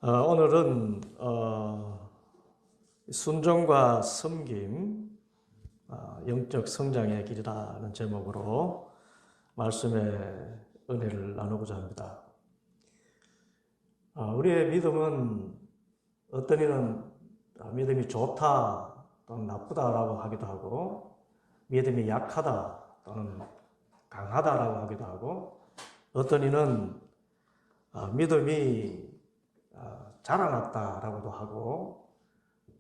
오늘은 순종과 섬김, 영적 성장의 길이라는 제목으로 말씀의 은혜를 나누고자 합니다. 우리의 믿음은 어떤 이는 믿음이 좋다 또는 나쁘다라고 하기도 하고, 믿음이 약하다 또는 강하다라고 하기도 하고, 어떤 이는 믿음이 자라났다라고도 하고,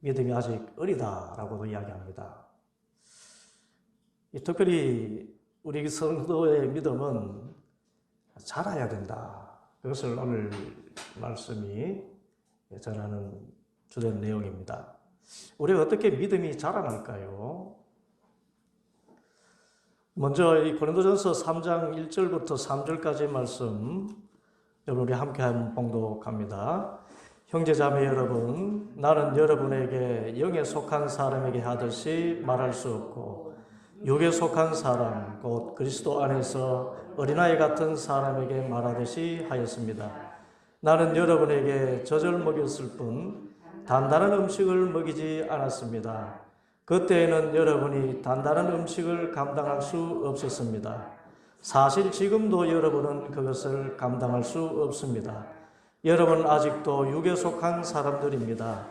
믿음이 아직 어리다라고도 이야기합니다. 특별히 우리 성도의 믿음은 자라야 된다. 그것을 오늘 말씀이 전하는 주된 내용입니다. 우리가 어떻게 믿음이 자라날까요? 먼저 이 고린도전서 3장 1절부터 3절까지의 말씀 우리 함께 한번 봉독합니다. 형제자매 여러분, 나는 여러분에게 영에 속한 사람에게 하듯이 말할 수 없고 육에 속한 사람, 곧 그리스도 안에서 어린아이 같은 사람에게 말하듯이 하였습니다. 나는 여러분에게 젖을 먹였을 뿐 단단한 음식을 먹이지 않았습니다. 그때에는 여러분이 단단한 음식을 감당할 수 없었습니다. 사실 지금도 여러분은 그것을 감당할 수 없습니다. 여러분은 아직도 육에 속한 사람들입니다.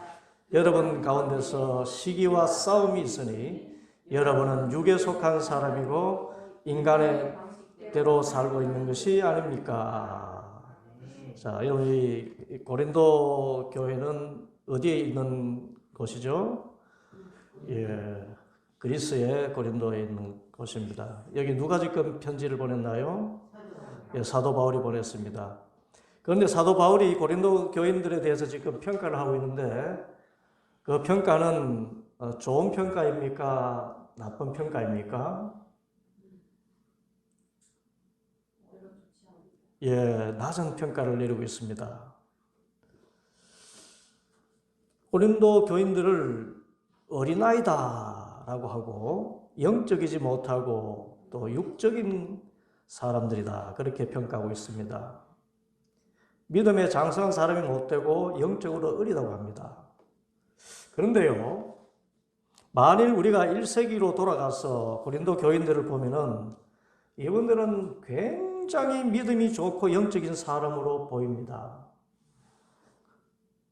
여러분 가운데서 시기와 싸움이 있으니 여러분은 육에 속한 사람이고 인간의 대로 살고 있는 것이 아닙니까? 자, 이 고린도 교회는 어디에 있는 곳이죠? 그리스의 고린도에 있는 곳입니다. 여기 누가 지금 편지를 보냈나요? 사도 바울이 보냈습니다. 그런데 사도 바울이 고린도 교인들에 대해서 지금 평가를 하고 있는데, 그 평가는 좋은 평가입니까? 나쁜 평가입니까? 낮은 평가를 내리고 있습니다. 고린도 교인들을 어린아이다라고 하고, 영적이지 못하고 또 육적인 사람들이다, 그렇게 평가하고 있습니다. 믿음에 장성한 사람이 못되고 영적으로 어리다고 합니다. 그런데요, 만일 우리가 1세기로 돌아가서 고린도 교인들을 보면은 이분들은 굉장히 믿음이 좋고 영적인 사람으로 보입니다.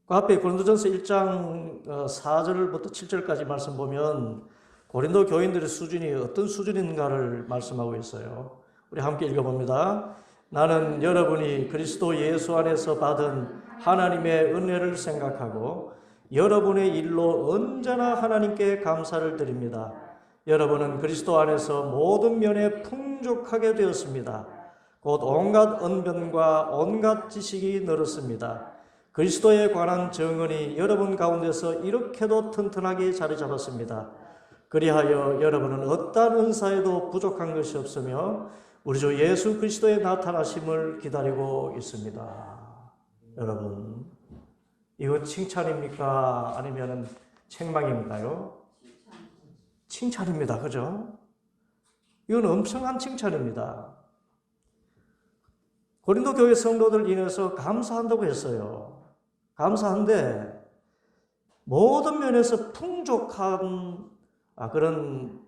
그 앞에 고린도전서 1장 4절부터 7절까지 말씀 보면 고린도 교인들의 수준이 어떤 수준인가를 말씀하고 있어요. 우리 함께 읽어봅니다. 나는 여러분이 그리스도 예수 안에서 받은 하나님의 은혜를 생각하고 여러분의 일로 언제나 하나님께 감사를 드립니다. 여러분은 그리스도 안에서 모든 면에 풍족하게 되었습니다. 곧 온갖 언변과 온갖 지식이 늘었습니다. 그리스도에 관한 정언이 여러분 가운데서 이렇게도 튼튼하게 자리 잡았습니다. 그리하여 여러분은 어떠한 은사에도 부족한 것이 없으며 우리 주 예수 그리스도의 나타나심을 기다리고 있습니다. 여러분, 이거 칭찬입니까? 아니면 책망인가요? 칭찬입니다. 그죠? 이건 엄청난 칭찬입니다. 고린도 교회 성도들 인해서 감사한다고 했어요. 감사한데 모든 면에서 풍족한 그런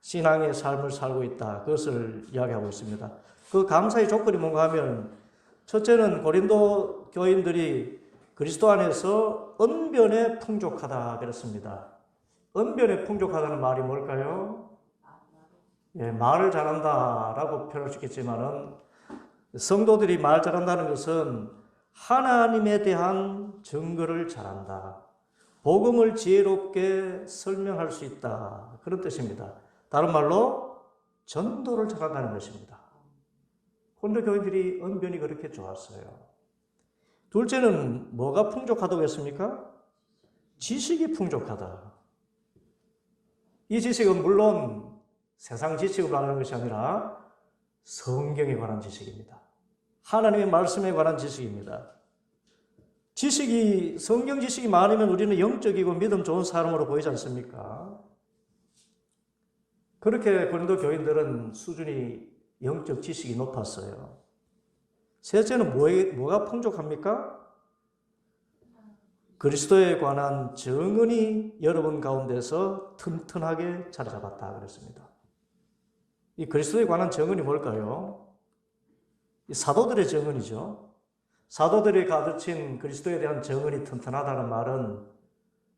신앙의 삶을 살고 있다, 그것을 이야기하고 있습니다. 그 감사의 조건이 뭔가 하면, 첫째는 고린도 교인들이 그리스도 안에서 언변에 풍족하다 그랬습니다. 언변에 풍족하다는 말이 뭘까요? 말을 잘한다라고 표현할 수 있겠지만은, 성도들이 말 잘한다는 것은 하나님에 대한 증거를 잘한다, 복음을 지혜롭게 설명할 수 있다, 그런 뜻입니다. 다른 말로 전도를 잘한다는 것입니다. 고린도 교인들이 언변이 그렇게 좋았어요. 둘째는 뭐가 풍족하다고 했습니까? 지식이 풍족하다. 이 지식은 물론 세상 지식을 말하는 것이 아니라 성경에 관한 지식입니다. 하나님의 말씀에 관한 지식입니다. 지식이, 성경 지식이 많으면 우리는 영적이고 믿음 좋은 사람으로 보이지 않습니까? 그렇게 고린도 교인들은 수준이, 영적 지식이 높았어요. 셋째는 뭐가 풍족합니까? 그리스도에 관한 정언이 여러분 가운데서 튼튼하게 자리 잡았다 그랬습니다. 이 그리스도에 관한 정언이 뭘까요? 이 사도들의 정언이죠. 사도들이 가르친 그리스도에 대한 정언이 튼튼하다는 말은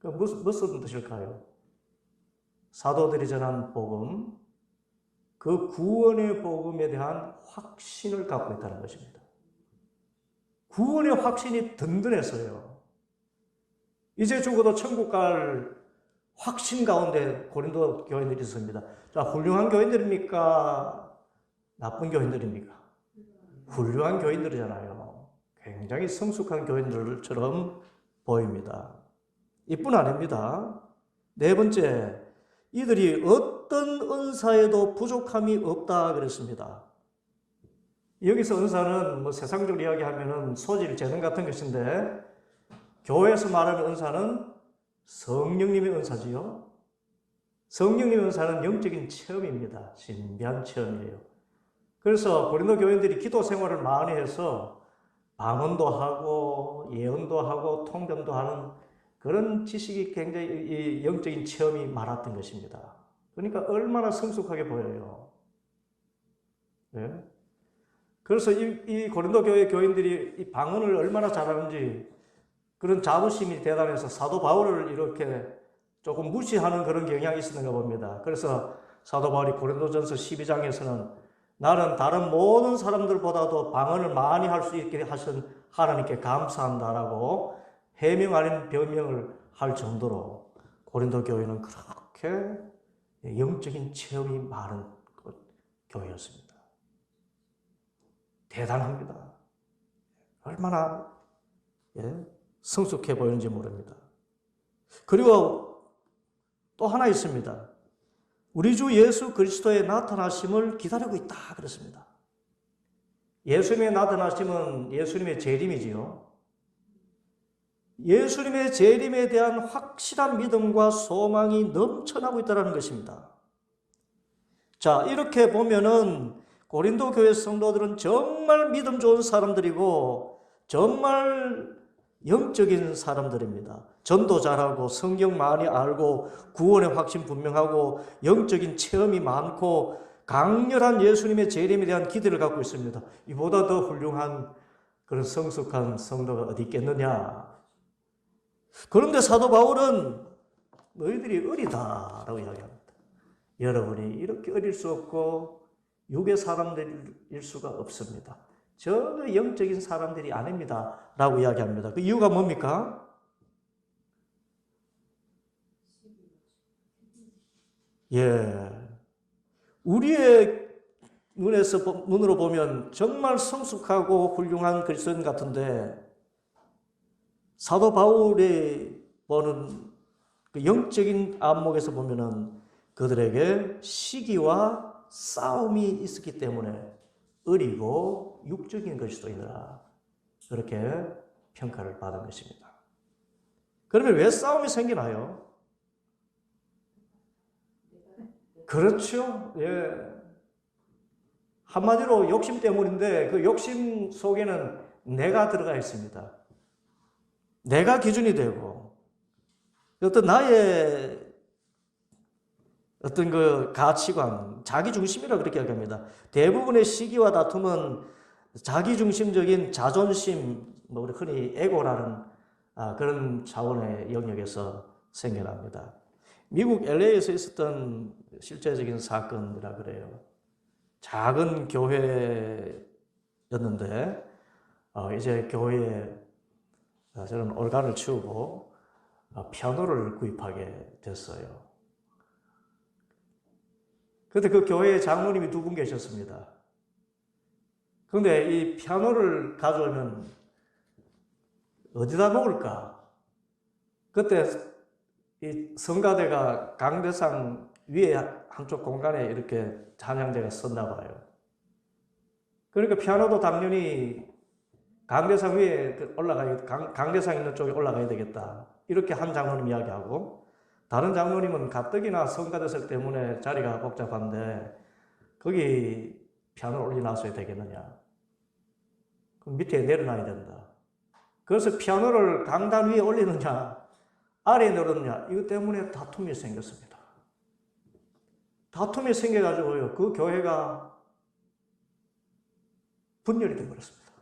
무슨 뜻일까요? 사도들이 전한 복음, 그 구원의 복음에 대한 확신을 갖고 있다는 것입니다. 구원의 확신이 든든해서요. 이제 죽어도 천국 갈 확신 가운데 고린도 교인들이 있습니다. 자, 훌륭한 교인들입니까? 나쁜 교인들입니까? 훌륭한 교인들이잖아요. 굉장히 성숙한 교인들처럼 보입니다. 이뿐 아닙니다. 네 번째, 이들이 어떤 은사에도 부족함이 없다 그랬습니다. 여기서 은사는 뭐 세상적으로 이야기하면은 소질, 재능 같은 것인데 교회에서 말하는 은사는 성령님의 은사지요. 성령님의 은사는 영적인 체험입니다. 신비한 체험이에요. 그래서 고린도 교인들이 기도 생활을 많이 해서 방언도 하고 예언도 하고 통변도 하는 그런 지식이 굉장히 영적인 체험이 많았던 것입니다. 그러니까 얼마나 성숙하게 보여요. 네? 그래서 이 고린도 교회 교인들이 이 방언을 얼마나 잘하는지 그런 자부심이 대단해서 사도 바울을 이렇게 조금 무시하는 그런 경향이 있었는가 봅니다. 그래서 사도 바울이 고린도전서 12장에서는 나는 다른 모든 사람들보다도 방언을 많이 할 수 있게 하신 하나님께 감사한다라고 해명 아닌 변명을 할 정도로 고린도 교회는 그렇게 영적인 체험이 많은 교회였습니다. 대단합니다. 얼마나 성숙해 보이는지 모릅니다. 그리고 또 하나 있습니다. 우리 주 예수 그리스도의 나타나심을 기다리고 있다 그랬습니다. 예수님의 나타나심은 예수님의 재림이지요. 예수님의 재림에 대한 확실한 믿음과 소망이 넘쳐나고 있다는 것입니다. 자, 이렇게 보면은 고린도 교회 성도들은 정말 믿음 좋은 사람들이고 정말 영적인 사람들입니다. 전도 잘하고 성경 많이 알고 구원의 확신 분명하고 영적인 체험이 많고 강렬한 예수님의 재림에 대한 기대를 갖고 있습니다. 이보다 더 훌륭한 그런 성숙한 성도가 어디 있겠느냐. 그런데 사도 바울은 너희들이 어리다라고 이야기합니다. 여러분이 이렇게 어릴 수 없고 육의 사람들일 수가 없습니다. 전혀 영적인 사람들이 아닙니다 라고 이야기합니다. 그 이유가 뭡니까? 우리의 눈으로 보면 정말 성숙하고 훌륭한 그리스도인 같은데 사도 바울이 보는 그 영적인 안목에서 보면은 그들에게 시기와 싸움이 있었기 때문에 어리고 육적인 그리스도인이라 그렇게 평가를 받은 것입니다. 그러면 왜 싸움이 생기나요? 그렇죠. 한마디로 욕심 때문인데 그 욕심 속에는 내가 들어가 있습니다. 내가 기준이 되고 어떤 나의 어떤 그 가치관, 자기중심이라고 그렇게 이야기합니다. 대부분의 시기와 다툼은 자기중심적인 자존심, 우리 흔히 에고라는 그런 차원의 영역에서 생겨납니다. 미국 LA에서 있었던 실제적인 사건이라 그래요. 작은 교회였는데 이제 교회에 저는 organ을 치우고 피아노를 구입하게 됐어요. 그런데 그 교회에 장로님이 두 분 계셨습니다. 그런데 이 피아노를 가져오면 어디다 놓을까? 그때 이 성가대가 강대상 위에 한쪽 공간에 이렇게 찬양대가 섰나 봐요. 그러니까 피아노도 당연히 강대상 위에 강대상 있는 쪽에 올라가야 되겠다. 이렇게 한 장로님 이야기하고 다른 장로님은 가뜩이나 성가대석 때문에 자리가 복잡한데 거기 피아노를 올려놨어야 되겠느냐. 그럼 밑에 내려놔야 된다. 그래서 피아노를 강단 위에 올리느냐 아래에 내려놓느냐 이것 때문에 다툼이 생겼습니다. 다툼이 생겨가지고요 그 교회가 분열이 되어버렸습니다.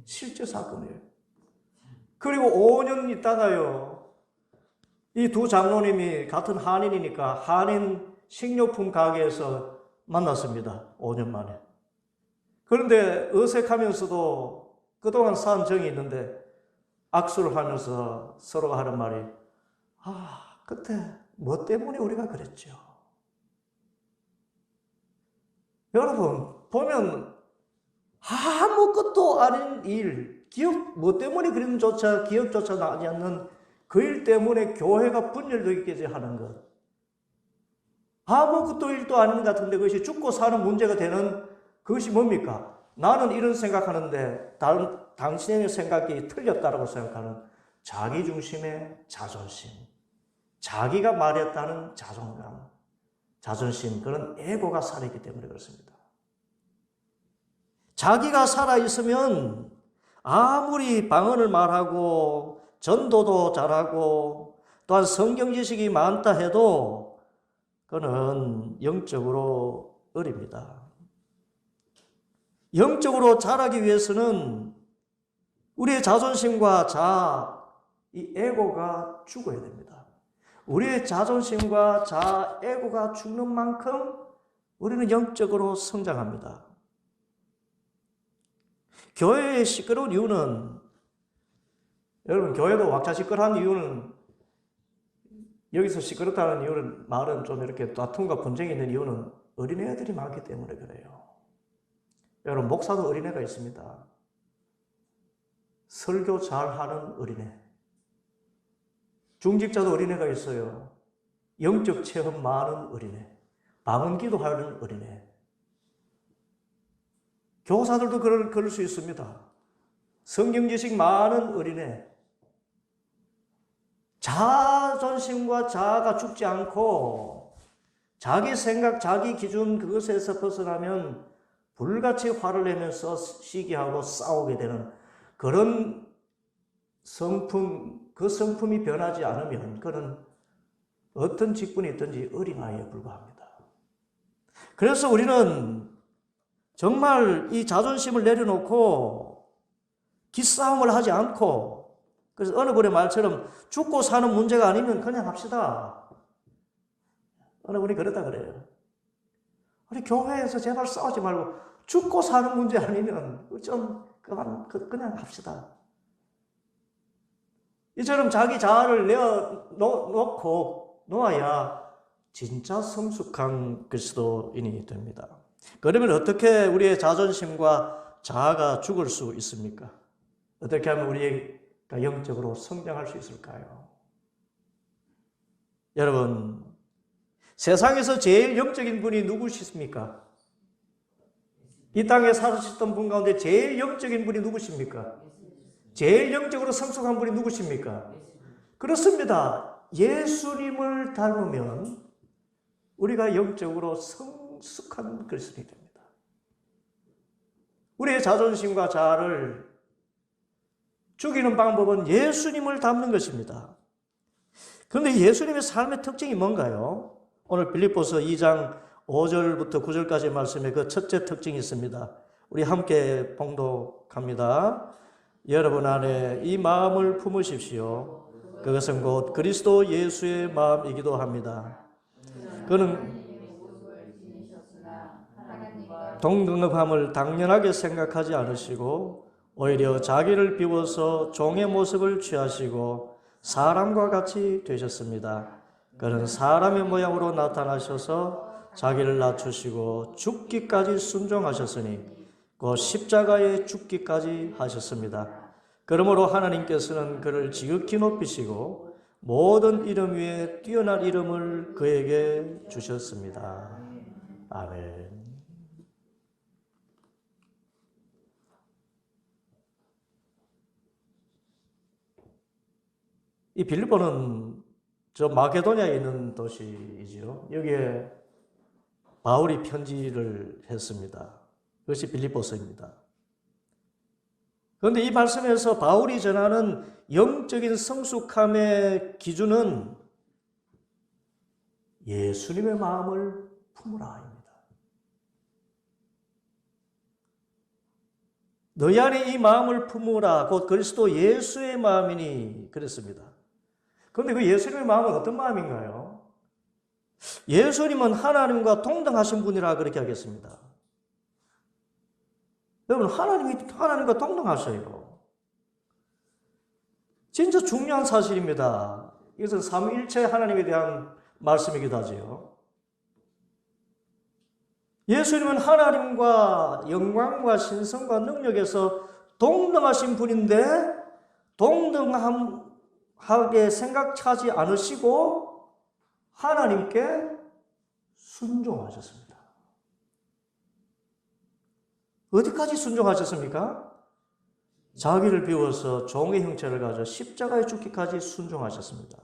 실제 사건이에요. 그리고 5년 있다가요 이 두 장로님이 같은 한인이니까 한인 식료품 가게에서 만났습니다. 5년 만에. 그런데 어색하면서도 그동안 쌓은 정이 있는데 악수를 하면서 서로가 하는 말이 그때 뭐 때문에 우리가 그랬죠. 여러분 보면 아무것도 아닌 일, 뭐 때문에 그림조차 기억조차 나지 않는 그 일 때문에 교회가 분열되게 하는 것. 아무것도 일도 아닌 것 같은데 그것이 죽고 사는 문제가 되는 그것이 뭡니까? 나는 이런 생각하는데 당신의 생각이 틀렸다고 생각하는 자기중심의 자존심. 자기가 말했다는 자존감, 자존심, 그런 에고가 살아있기 때문에 그렇습니다. 자기가 살아있으면 아무리 방언을 말하고 전도도 잘하고 또한 성경 지식이 많다 해도 그는 영적으로 어립니다. 영적으로 자라기 위해서는 우리의 자존심과 이 에고가 죽어야 됩니다. 우리의 자존심과 에고가 죽는 만큼 우리는 영적으로 성장합니다. 교회의 시끄러운 이유는 여러분 교회도 왁자 시끄러운 이유는 여기서 시끄럽다는 이유는 말은 좀 이렇게 다툼과 분쟁이 있는 이유는 어린애들이 많기 때문에 그래요. 여러분 목사도 어린애가 있습니다. 설교 잘하는 어린애. 중직자도 어린애가 있어요. 영적 체험 많은 어린애. 방언기도 하는 어린애. 교사들도 그럴 수 있습니다. 성경 지식 많은 어린애. 자존심과 자아가 죽지 않고 자기 생각, 자기 기준 그것에서 벗어나면 불같이 화를 내면서 시기하고 싸우게 되는 그런 성품, 그 성품이 변하지 않으면 그는 어떤 직분이 있든지 어린아이에 불과합니다. 그래서 우리는 정말 이 자존심을 내려놓고 기싸움을 하지 않고 그래서 어느 분의 말처럼 죽고 사는 문제가 아니면 그냥 합시다. 어느 분이 그랬다 그래요. 우리 교회에서 제발 싸우지 말고 죽고 사는 문제 아니면 좀 그냥 합시다. 이처럼 자기 자아를 놓아야 진짜 성숙한 그리스도인이 됩니다. 그러면 어떻게 우리의 자존심과 자아가 죽을 수 있습니까? 어떻게 하면 우리가 영적으로 성장할 수 있을까요? 여러분, 세상에서 제일 영적인 분이 누구십니까? 이 땅에 사시던 분 가운데 제일 영적인 분이 누구십니까? 제일 영적으로 성숙한 분이 누구십니까? 그렇습니다. 예수님을 닮으면 우리가 영적으로 성숙한 그리스도인이 됩니다. 우리의 자존심과 자아를 죽이는 방법은 예수님을 닮는 것입니다. 그런데 예수님의 삶의 특징이 뭔가요? 오늘 빌립보서 2장 5절부터 9절까지의 말씀에 그 첫째 특징이 있습니다. 우리 함께 봉독합니다. 여러분 안에 이 마음을 품으십시오. 그것은 곧 그리스도 예수의 마음이기도 합니다. 그는 동등함을 당연하게 생각하지 않으시고 오히려 자기를 비워서 종의 모습을 취하시고 사람과 같이 되셨습니다. 그는 사람의 모양으로 나타나셔서 자기를 낮추시고 죽기까지 순종하셨으니 그 십자가에 죽기까지 하셨습니다. 그러므로 하나님께서는 그를 지극히 높이시고 모든 이름 위에 뛰어난 이름을 그에게 주셨습니다. 아멘. 이 빌립보는 저 마게도냐에 있는 도시이지요. 여기에 바울이 편지를 했습니다. 그것이 빌립보서입니다. 그런데 이 말씀에서 바울이 전하는 영적인 성숙함의 기준은 예수님의 마음을 품으라입니다. 너희 안에 이 마음을 품으라 곧 그리스도 예수의 마음이니 그랬습니다. 그런데 그 예수님의 마음은 어떤 마음인가요? 예수님은 하나님과 동등하신 분이라 그렇게 하겠습니다. 여러분, 하나님과 동등하셔요. 진짜 중요한 사실입니다. 이것은 삼위일체 하나님에 대한 말씀이기도 하죠. 예수님은 하나님과 영광과 신성과 능력에서 동등하신 분인데 동등하게 생각하지 않으시고 하나님께 순종하셨습니다. 어디까지 순종하셨습니까? 자기를 비워서 종의 형체를 가져 십자가에 죽기까지 순종하셨습니다.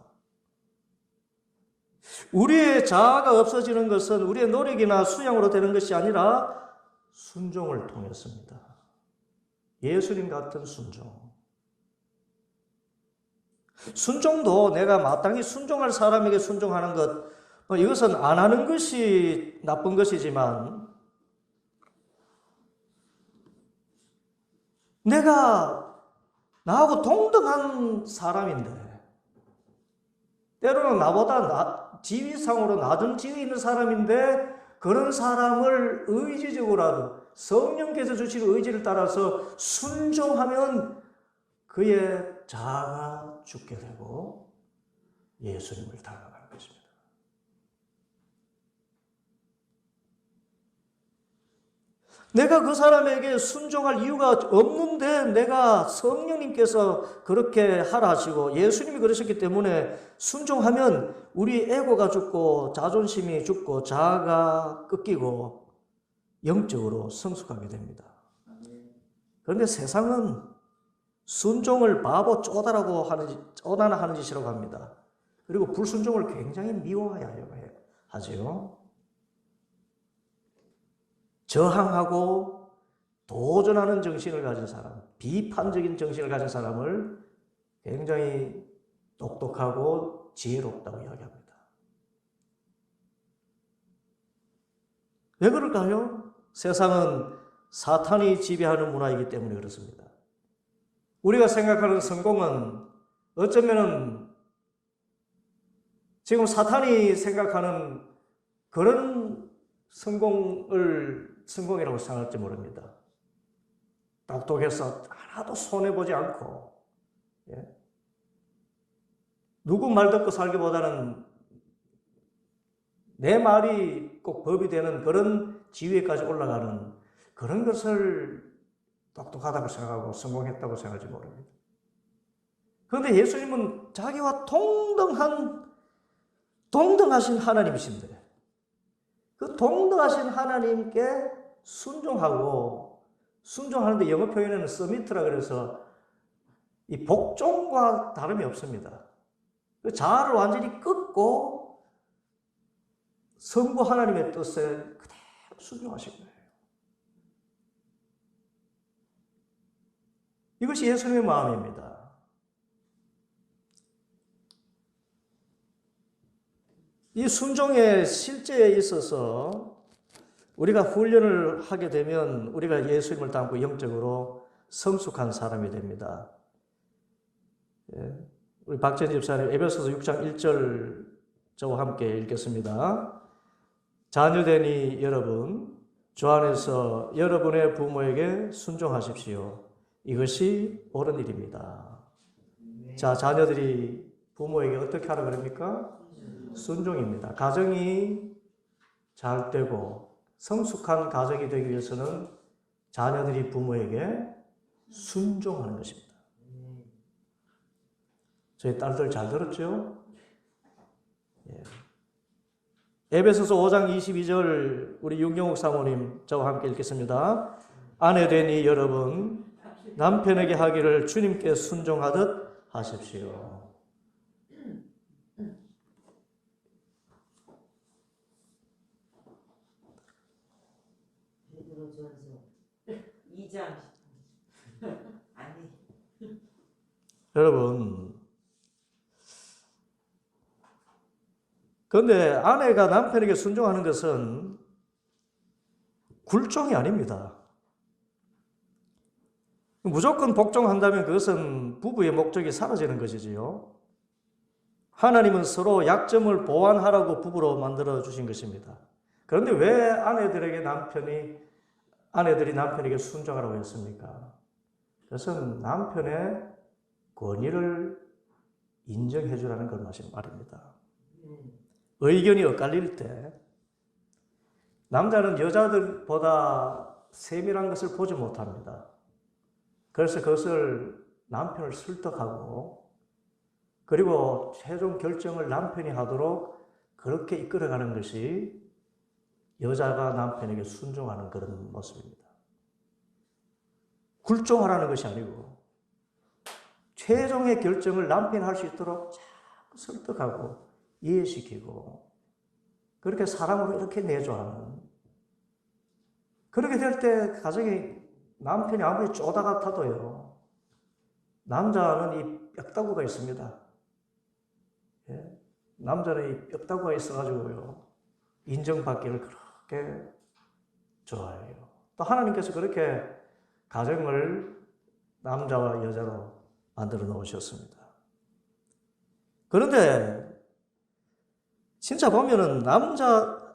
우리의 자아가 없어지는 것은 우리의 노력이나 수양으로 되는 것이 아니라 순종을 통했습니다. 예수님 같은 순종. 순종도 내가 마땅히 순종할 사람에게 순종하는 것, 이것은 안 하는 것이 나쁜 것이지만 내가 나하고 동등한 사람인데 때로는 나보다 지위상으로 낮은 지위에 있는 사람인데 그런 사람을 의지적으로라도 성령께서 주신 의지를 따라서 순종하면 그의 자아가 죽게 되고 예수님을 닮아가는 것입니다. 내가 그 사람에게 순종할 이유가 없는데 내가 성령님께서 그렇게 하라 하시고 예수님이 그러셨기 때문에 순종하면 우리 에고가 죽고 자존심이 죽고 자아가 꺾이고 영적으로 성숙하게 됩니다. 그런데 세상은 순종을 바보 쪼다나 하는 짓이라고 합니다. 그리고 불순종을 굉장히 미워하려고 하죠. 저항하고 도전하는 정신을 가진 사람, 비판적인 정신을 가진 사람을 굉장히 똑똑하고 지혜롭다고 이야기합니다. 왜 그럴까요? 세상은 사탄이 지배하는 문화이기 때문에 그렇습니다. 우리가 생각하는 성공은 어쩌면은 지금 사탄이 생각하는 그런 성공이라고 생각할지 모릅니다. 똑똑해서 하나도 손해보지 않고, 누구 말 듣고 살기보다는 내 말이 꼭 법이 되는 그런 지위에까지 올라가는 그런 것을 똑똑하다고 생각하고 성공했다고 생각할지 모릅니다. 그런데 예수님은 자기와 동등하신 하나님이신데 그 동등하신 하나님께 순종하는데 영어 표현에는 서미트라 그래서 이 복종과 다름이 없습니다. 그 자아를 완전히 끊고 성부 하나님의 뜻에 그대로 순종하신 거예요. 이것이 예수님의 마음입니다. 이 순종의 실제에 있어서 우리가 훈련을 하게 되면 우리가 예수님을 닮고 영적으로 성숙한 사람이 됩니다. 우리 박재현 집사님 에베소서 6장 1절 저와 함께 읽겠습니다. 자녀되니 여러분 주 안에서 여러분의 부모에게 순종하십시오. 이것이 옳은 일입니다. 자, 자녀들이 부모에게 어떻게 하라 그럽니까? 순종입니다. 가정이 잘 되고 성숙한 가정이 되기 위해서는 자녀들이 부모에게 순종하는 것입니다. 저희 딸들 잘 들었죠? 에베소서 5장 22절 우리 윤경욱 사모님 저와 함께 읽겠습니다. 아내 되니 여러분 남편에게 하기를 주님께 순종하듯 하십시오. 베드로전서 2장 아니 여러분, 그런데 아내가 남편에게 순종하는 것은 굴종이 아닙니다. 무조건 복종한다면 그것은 부부의 목적이 사라지는 것이지요. 하나님은 서로 약점을 보완하라고 부부로 만들어 주신 것입니다. 그런데 왜 아내들이 남편에게 순종하라고 했습니까? 그것은 남편의 권위를 인정해 주라는 것 말입니다. 의견이 엇갈릴 때 남자는 여자들보다 세밀한 것을 보지 못합니다. 그래서 그것을 남편을 설득하고 그리고 최종 결정을 남편이 하도록 그렇게 이끌어가는 것이 여자가 남편에게 순종하는 그런 모습입니다. 굴종하라는 것이 아니고 최종의 결정을 남편이 할 수 있도록 자꾸 설득하고 이해시키고 그렇게 사랑으로 이렇게 내줘하는, 그렇게 될 때 가정이 남편이 아무리 쪼다 같아도요, 남자는 이 뼈다구가 있습니다. 예? 남자는 이 뼈다구가 있어가지고요, 인정받기를 그렇게 좋아해요. 또 하나님께서 그렇게 가정을 남자와 여자로 만들어 놓으셨습니다. 그런데 진짜 보면은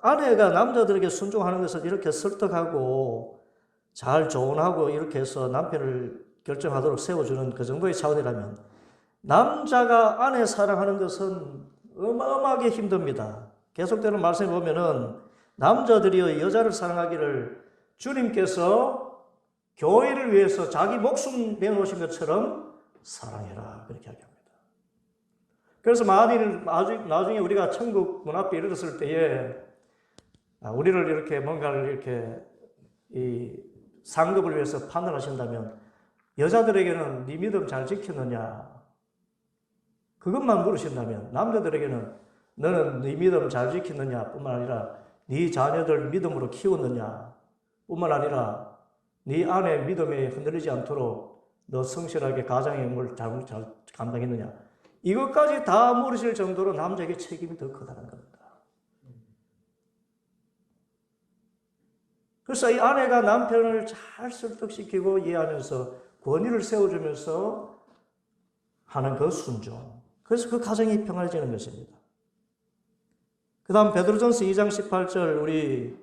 아내가 남자들에게 순종하는 것을 이렇게 설득하고 잘 조언하고 이렇게 해서 남편을 결정하도록 세워주는 그 정도의 차원이라면 남자가 아내 사랑하는 것은 어마어마하게 힘듭니다. 계속되는 말씀에 보면은 남자들이여 여자를 사랑하기를 주님께서 교회를 위해서 자기 목숨 내놓으신 것처럼 사랑해라, 그렇게 이야기합니다. 그래서 만일 나중에 우리가 천국 문 앞에 이르렀을 때에 우리를 이렇게 뭔가를 이렇게 이 상급을 위해서 판단하신다면 여자들에게는 네 믿음 잘 지켰느냐, 그것만 물으신다면, 남자들에게는 너는 네 믿음 잘 지켰느냐 뿐만 아니라 네 자녀들 믿음으로 키웠느냐 뿐만 아니라 네 아내 믿음에 흔들리지 않도록 너 성실하게 가장의 뭘 잘 감당했느냐, 이것까지 다 물으실 정도로 남자에게 책임이 더 크다는 겁니다. 그래서 이 아내가 남편을 잘 설득시키고 이해하면서 권위를 세워주면서 하는 그 순종, 그래서 그 가정이 평안해지는 것입니다. 그 다음 베드로전서 2장 18절 우리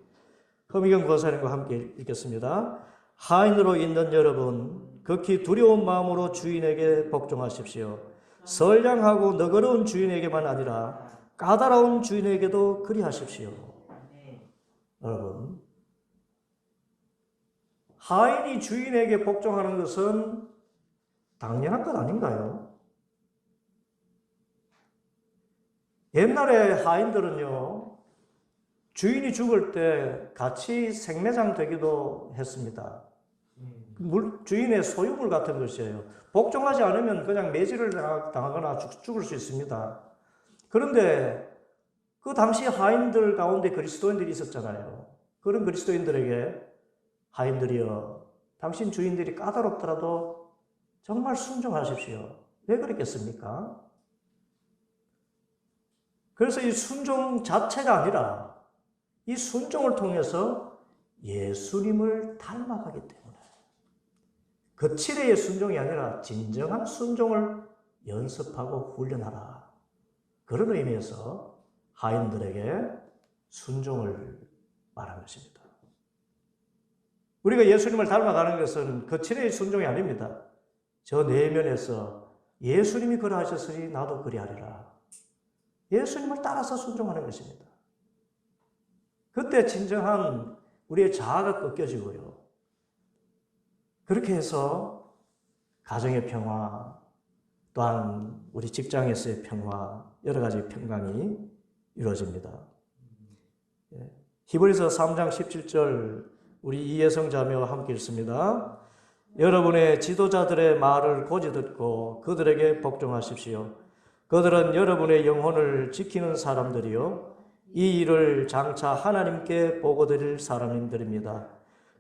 허미경 권사님과 함께 읽겠습니다. 하인으로 있는 여러분 극히 두려운 마음으로 주인에게 복종하십시오. 선량하고 너그러운 주인에게만 아니라 까다로운 주인에게도 그리하십시오. 여러분, 하인이 주인에게 복종하는 것은 당연한 것 아닌가요? 옛날에 하인들은요, 주인이 죽을 때 같이 생매장 되기도 했습니다. 주인의 소유물 같은 것이에요. 복종하지 않으면 그냥 매질을 당하거나 죽을 수 있습니다. 그런데 그 당시 하인들 가운데 그리스도인들이 있었잖아요. 그런 그리스도인들에게 하인들이여, 당신 주인들이 까다롭더라도 정말 순종하십시오. 왜 그랬겠습니까? 그래서 이 순종 자체가 아니라 이 순종을 통해서 예수님을 닮아가기 때문에 거칠의 순종이 아니라 진정한 순종을 연습하고 훈련하라. 그런 의미에서 하인들에게 순종을 말한 것입니다. 우리가 예수님을 닮아가는 것은 거칠의 순종이 아닙니다. 저 내면에서 예수님이 그러하셨으니 나도 그리하리라. 예수님을 따라서 순종하는 것입니다. 그때 진정한 우리의 자아가 꺾여지고요. 그렇게 해서 가정의 평화, 또한 우리 직장에서의 평화, 여러 가지 평강이 이루어집니다. 히브리서 3장 17절 우리 이혜성 자매와 함께 읽습니다. 여러분의 지도자들의 말을 고지 듣고 그들에게 복종하십시오. 그들은 여러분의 영혼을 지키는 사람들이요, 이 일을 장차 하나님께 보고 드릴 사람들입니다.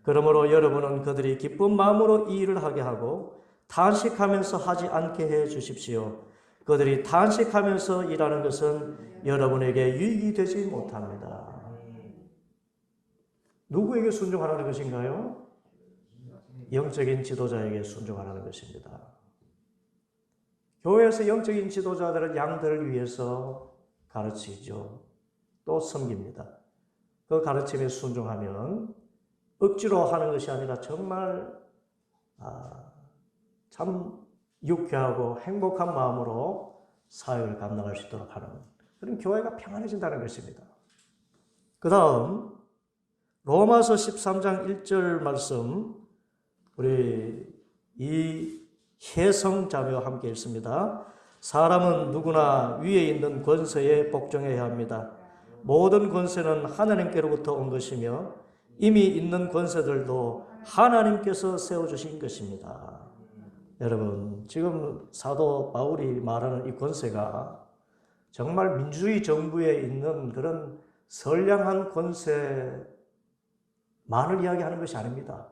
그러므로 여러분은 그들이 기쁜 마음으로 이 일을 하게 하고 탄식하면서 하지 않게 해 주십시오. 그들이 탄식하면서 일하는 것은 여러분에게 유익이 되지 못합니다. 누구에게 순종하라는 것인가요? 영적인 지도자에게 순종하라는 것입니다. 교회에서 영적인 지도자들은 양들을 위해서 가르치죠. 또 섬깁니다. 그 가르침에 순종하면 억지로 하는 것이 아니라 정말 참 유쾌하고 행복한 마음으로 사역을 감당할 수 있도록 하는 그런 교회가 평안해진다는 것입니다. 그 다음 로마서 13장 1절 말씀 우리 이혜성 자매와 함께 읽습니다. 사람은 누구나 위에 있는 권세에 복종해야 합니다. 모든 권세는 하나님께로부터 온 것이며 이미 있는 권세들도 하나님께서 세워주신 것입니다. 여러분, 지금 사도 바울이 말하는 이 권세가 정말 민주주의 정부에 있는 그런 선량한 권세만을 이야기하는 것이 아닙니다.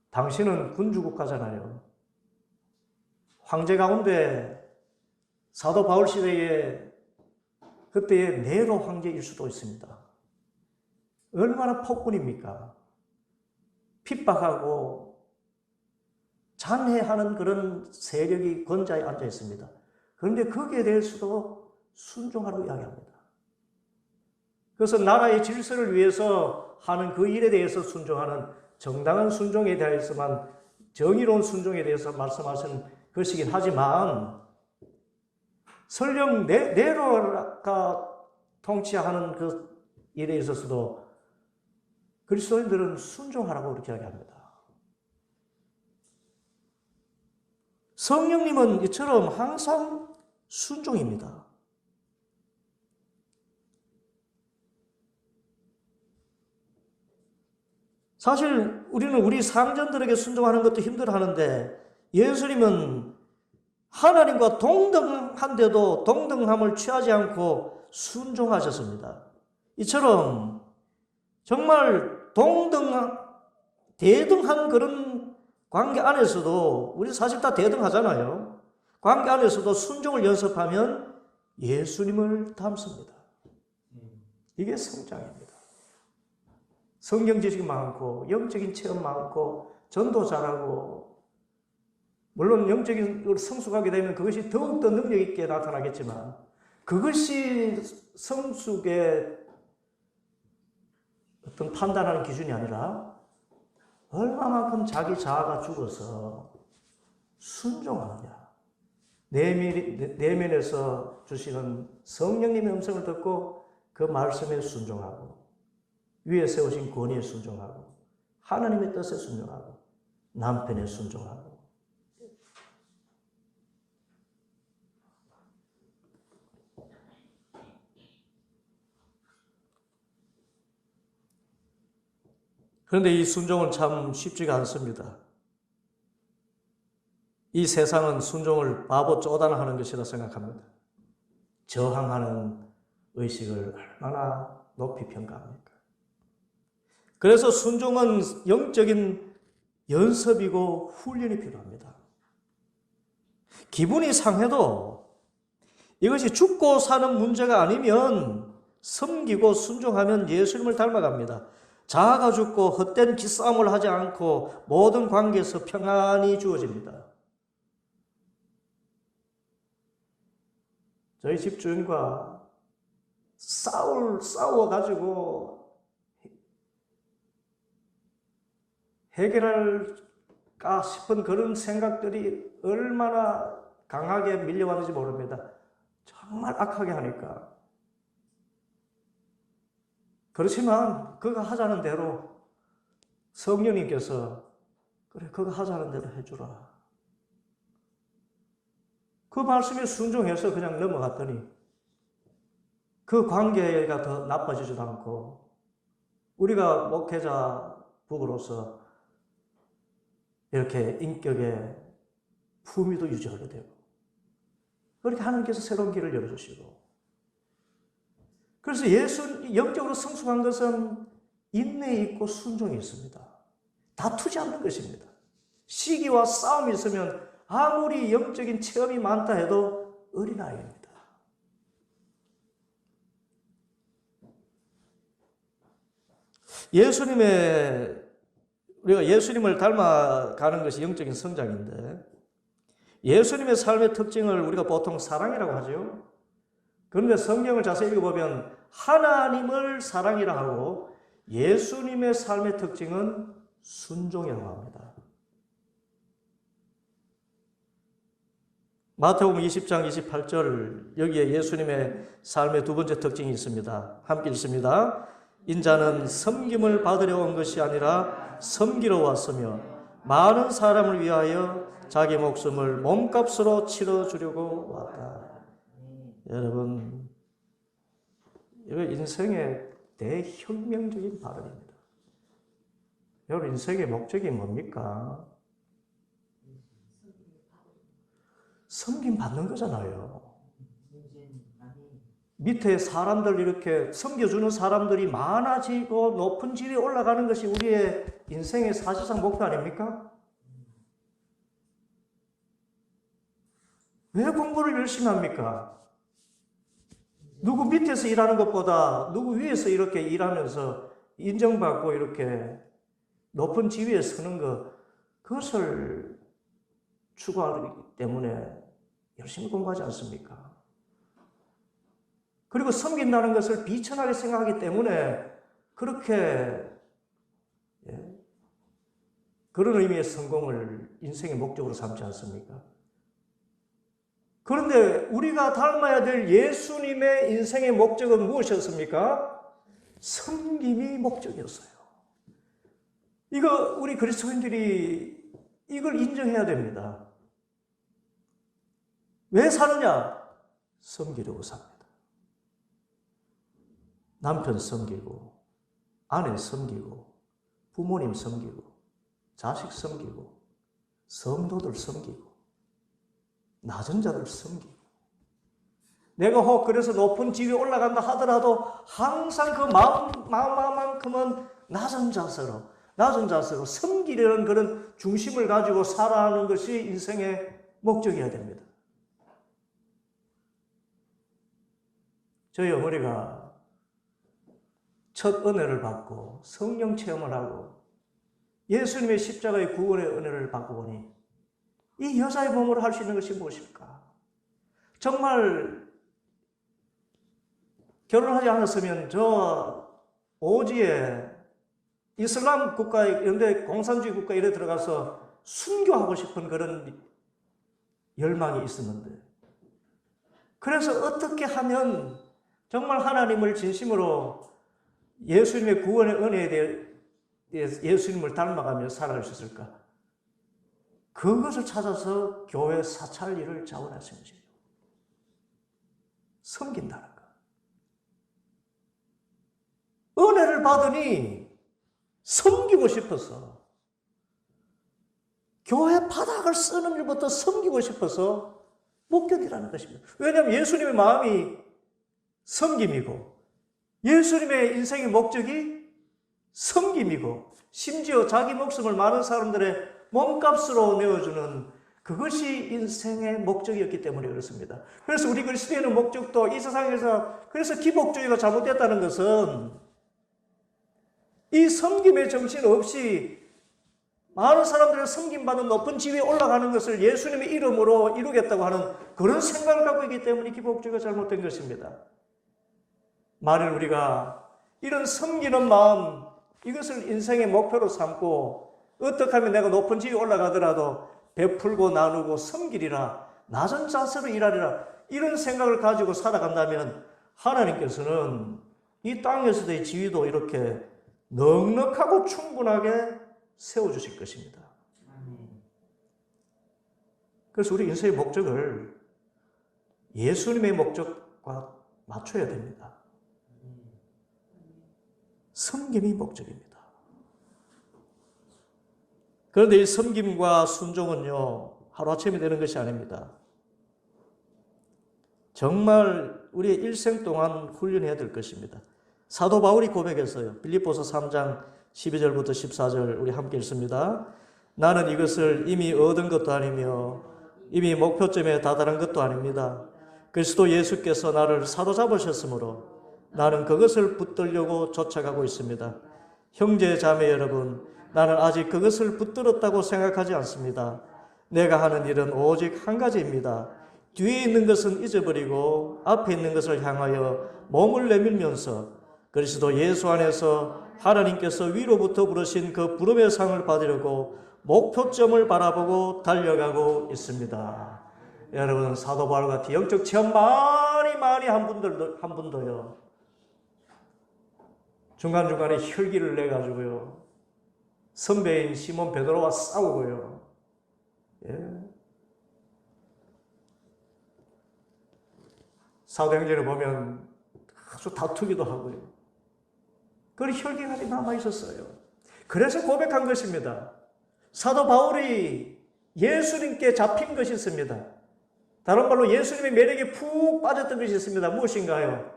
당신은 군주국가잖아요. 황제 가운데 사도 바울 시대에 그때의 네로 황제일 수도 있습니다. 얼마나 폭군입니까? 핍박하고 잔해하는 그런 세력이 권좌에 앉아 있습니다. 그런데 거기에 대해서도 순종하라고 이야기합니다. 그래서 나라의 질서를 위해서 하는 그 일에 대해서 순종하는 정당한 순종에 대해서만 정의로운 순종에 대해서 말씀하시는 것이긴 하지만 설령 네로가 통치하는 그 일에 있어서도 그리스도인들은 순종하라고 그렇게 이야기합니다. 성령님은 이처럼 항상 순종입니다. 사실 우리는 우리 상전들에게 순종하는 것도 힘들어하는데 예수님은 하나님과 동등한데도 동등함을 취하지 않고 순종하셨습니다. 이처럼 정말 대등한 그런 관계 안에서도 우리 사실 다 대등하잖아요. 관계 안에서도 순종을 연습하면 예수님을 닮습니다. 이게 성장입니다. 성경 지식이 많고 영적인 체험 많고 전도 잘하고 물론 영적인 성숙하게 되면 그것이 더욱더 능력 있게 나타나겠지만 그것이 성숙의 어떤 판단하는 기준이 아니라 얼마만큼 자기 자아가 죽어서 순종하느냐. 내면에서 주시는 성령님의 음성을 듣고 그 말씀에 순종하고 위에 세우신 권위에 순종하고 하나님의 뜻에 순종하고 남편에 순종하고 그런데 이 순종은 참 쉽지가 않습니다. 이 세상은 순종을 바보 쪼다나하는 것이라 생각합니다. 저항하는 의식을 얼마나 높이 평가합니까? 그래서 순종은 영적인 연습이고 훈련이 필요합니다. 기분이 상해도 이것이 죽고 사는 문제가 아니면 섬기고 순종하면 예수님을 닮아갑니다. 자아가 죽고 헛된 기싸움을 하지 않고 모든 관계에서 평안이 주어집니다. 저희 집주인과 싸워가지고 해결할까 싶은 그런 생각들이 얼마나 강하게 밀려왔는지 모릅니다. 정말 악하게 하니까. 그렇지만 그가 하자는 대로 성령님께서 그래 그가 하자는 대로 해주라. 그 말씀에 순종해서 그냥 넘어갔더니 그 관계가 더 나빠지지도 않고 우리가 목회자 부부로서 이렇게 인격의 품위도 유지하게 되고 그렇게 하나님께서 새로운 길을 열어주시고 그래서 영적으로 성숙한 것은 인내에 있고 순종이 있습니다. 다투지 않는 것입니다. 시기와 싸움이 있으면 아무리 영적인 체험이 많다 해도 어린아이입니다. 우리가 예수님을 닮아가는 것이 영적인 성장인데, 예수님의 삶의 특징을 우리가 보통 사랑이라고 하죠. 그런데 성경을 자세히 읽어보면 하나님을 사랑이라 하고 예수님의 삶의 특징은 순종이라고 합니다. 마태복음 20장 28절, 여기에 예수님의 삶의 두 번째 특징이 있습니다. 함께 읽습니다. 인자는 섬김을 받으려 온 것이 아니라 섬기러 왔으며 많은 사람을 위하여 자기 목숨을 몸값으로 치러주려고 왔다. 여러분, 이거 인생의 대혁명적인 발언입니다. 여러분, 인생의 목적이 뭡니까? 섬김 받는 거잖아요. 밑에 사람들 이렇게 섬겨주는 사람들이 많아지고 높은 지위에 올라가는 것이 우리의 인생의 사실상 목표 아닙니까? 왜 공부를 열심히 합니까? 누구 밑에서 일하는 것보다 누구 위에서 이렇게 일하면서 인정받고 이렇게 높은 지위에 서는 것, 그것을 추구하기 때문에 열심히 공부하지 않습니까? 그리고 섬긴다는 것을 비천하게 생각하기 때문에 그렇게 그런 의미의 성공을 인생의 목적으로 삼지 않습니까? 그런데 우리가 닮아야 될 예수님의 인생의 목적은 무엇이었습니까? 섬김이 목적이었어요. 이거 우리 그리스도인들이 이걸 인정해야 됩니다. 왜 사느냐? 섬기려고 삽니다. 남편 섬기고, 아내 섬기고, 부모님 섬기고, 자식 섬기고, 성도들 섬기고, 낮은 자들 섬기고. 내가 혹 그래서 높은 지위에 올라간다 하더라도 항상 그 마음만큼은 낮은 자세로 섬기려는 그런 중심을 가지고 살아가는 것이 인생의 목적이어야 됩니다. 저희 어머니가 첫 은혜를 받고 성령 체험을 하고 예수님의 십자가의 구원의 은혜를 받고 보니 이 여자의 몸으로 할 수 있는 것이 무엇일까? 정말 결혼하지 않았으면 저 오지에 이슬람 국가에, 이런데 공산주의 국가에 이래 들어가서 순교하고 싶은 그런 열망이 있었는데, 그래서 어떻게 하면 정말 하나님을 진심으로 예수님의 구원의 은혜에 대해 예수님을 닮아가며 살아갈 수 있을까? 그것을 찾아서 교회 사찰 일을 자원하신 것이죠. 섬긴다는 것. 은혜를 받으니 섬기고 싶어서, 교회 바닥을 쓰는 일부터 섬기고 싶어서 못 견디라는 것입니다. 왜냐하면 예수님의 마음이 섬김이고 예수님의 인생의 목적이 섬김이고 심지어 자기 목숨을 많은 사람들의 몸값으로 내어주는 그것이 인생의 목적이었기 때문에 그렇습니다. 그래서 우리 그리스도인의 목적도 이 세상에서, 그래서 기복주의가 잘못됐다는 것은 이 섬김의 정신 없이 많은 사람들의 섬김받는 높은 지위에 올라가는 것을 예수님의 이름으로 이루겠다고 하는 그런 생각을 갖고 있기 때문에 기복주의가 잘못된 것입니다. 만일 우리가 이런 섬기는 마음, 이것을 인생의 목표로 삼고 어떻게 하면 내가 높은 지위에 올라가더라도 베풀고 나누고 섬기리라, 낮은 자세로 일하리라, 이런 생각을 가지고 살아간다면 하나님께서는 이 땅에서의 지위도 이렇게 넉넉하고 충분하게 세워주실 것입니다. 그래서 우리 인생의 목적을 예수님의 목적과 맞춰야 됩니다. 섬김이 목적입니다. 그런데 이 섬김과 순종은요, 하루아침에 되는 것이 아닙니다. 정말 우리의 일생 동안 훈련해야 될 것입니다. 사도 바울이 고백했어요. 빌립보서 3장 12절부터 14절 우리 함께 읽습니다. 나는 이것을 이미 얻은 것도 아니며 이미 목표점에 다다른 것도 아닙니다. 그리스도 예수께서 나를 사로잡으셨으므로 나는 그것을 붙들려고 쫓아가고 있습니다. 형제 자매 여러분, 나는 아직 그것을 붙들었다고 생각하지 않습니다. 내가 하는 일은 오직 한 가지입니다. 뒤에 있는 것은 잊어버리고 앞에 있는 것을 향하여 몸을 내밀면서 그리스도 예수 안에서 하나님께서 위로부터 부르신 그 부름의 상을 받으려고 목표점을 바라보고 달려가고 있습니다. 여러분, 사도 바울 같은 영적 체험 많이 한 분도요, 중간중간에 혈기를 내가지고요, 선배인 시몬 베드로와 싸우고요, 사도행전을 보면 아주 다투기도 하고요. 그런 혈기가 남아 있었어요. 그래서 고백한 것입니다. 사도 바울이 예수님께 잡힌 것이 있습니다. 다른 말로 예수님의 매력에 푹 빠졌던 것이 있습니다. 무엇인가요?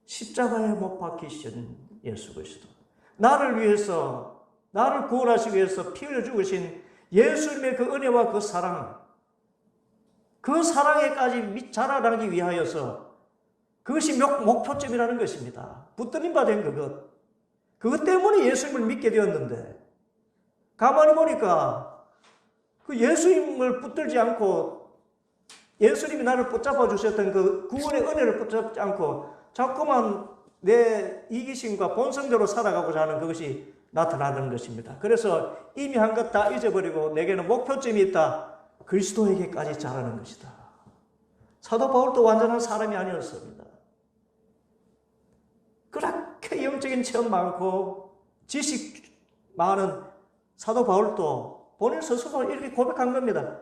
십자가에 못 박히신 예수 그리스도. 나를 위해서, 나를 구원하시기 위해서 피 흘려 죽으신 예수님의 그 은혜와 그 사랑, 그 사랑에까지 자라나기 위하여서 그것이 목표점이라는 것입니다. 붙들림 받은 그것 때문에 예수님을 믿게 되었는데, 가만히 보니까 그 예수님을 붙들지 않고 예수님이 나를 붙잡아 주셨던 그 구원의 은혜를 붙잡지 않고 자꾸만 내 이기심과 본성대로 살아가고자 하는 그것이 나타나는 것입니다. 그래서 이미 한 것 다 잊어버리고 내게는 목표점이 있다. 그리스도에게까지 자라는 것이다. 사도 바울도 완전한 사람이 아니었습니다. 그렇게 영적인 체험 많고 지식 많은 사도 바울도 본인 스스로 이렇게 고백한 겁니다.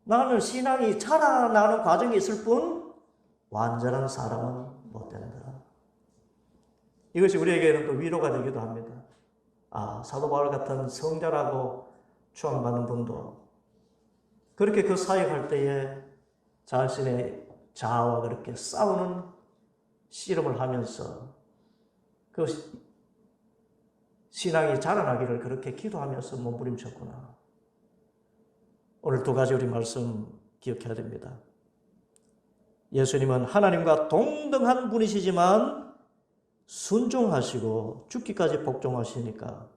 나는 신앙이 자라나는 과정이 있을 뿐 완전한 사람은 못 된다. 이것이 우리에게는 또 위로가 되기도 합니다. 사도 바울 같은 성자라고 추앙받는 분도 그렇게 그 사역할 때에 자신의 자아와 그렇게 싸우는 씨름을 하면서 그 신앙이 자라나기를 그렇게 기도하면서 몸부림쳤구나. 오늘 두 가지 우리 말씀 기억해야 됩니다. 예수님은 하나님과 동등한 분이시지만 순종하시고 죽기까지 복종하시니까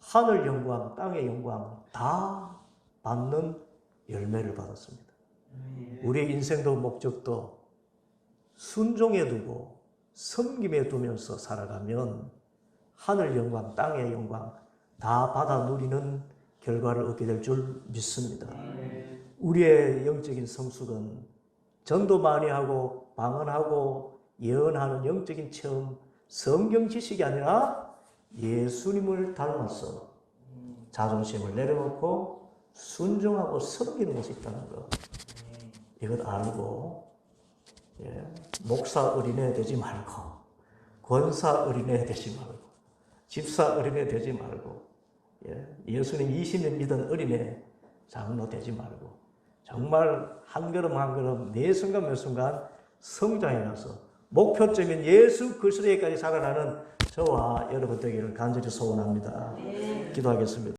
하늘 영광, 땅의 영광 다 받는 열매를 받았습니다. 우리의 인생도 목적도 순종에 두고 섬김에 두면서 살아가면 하늘 영광, 땅의 영광 다 받아 누리는 결과를 얻게 될 줄 믿습니다. 우리의 영적인 성숙은 전도 많이 하고 방언하고 예언하는 영적인 체험, 성경 지식이 아니라 예수님을 닮아서 자존심을 내려놓고 순종하고 섬기는 것이 있다는 것. 이것 알고 목사 어린애 되지 말고 권사 어린애 되지 말고 집사 어린애 되지 말고 예수님 20년 믿은 어린애 장로 되지 말고 정말 한 걸음 한 걸음 매 순간 매 순간 성장해 가서 목표점인 예수 그리스도에까지 자라나는 저와 여러분 되기를 간절히 소원합니다. 기도하겠습니다.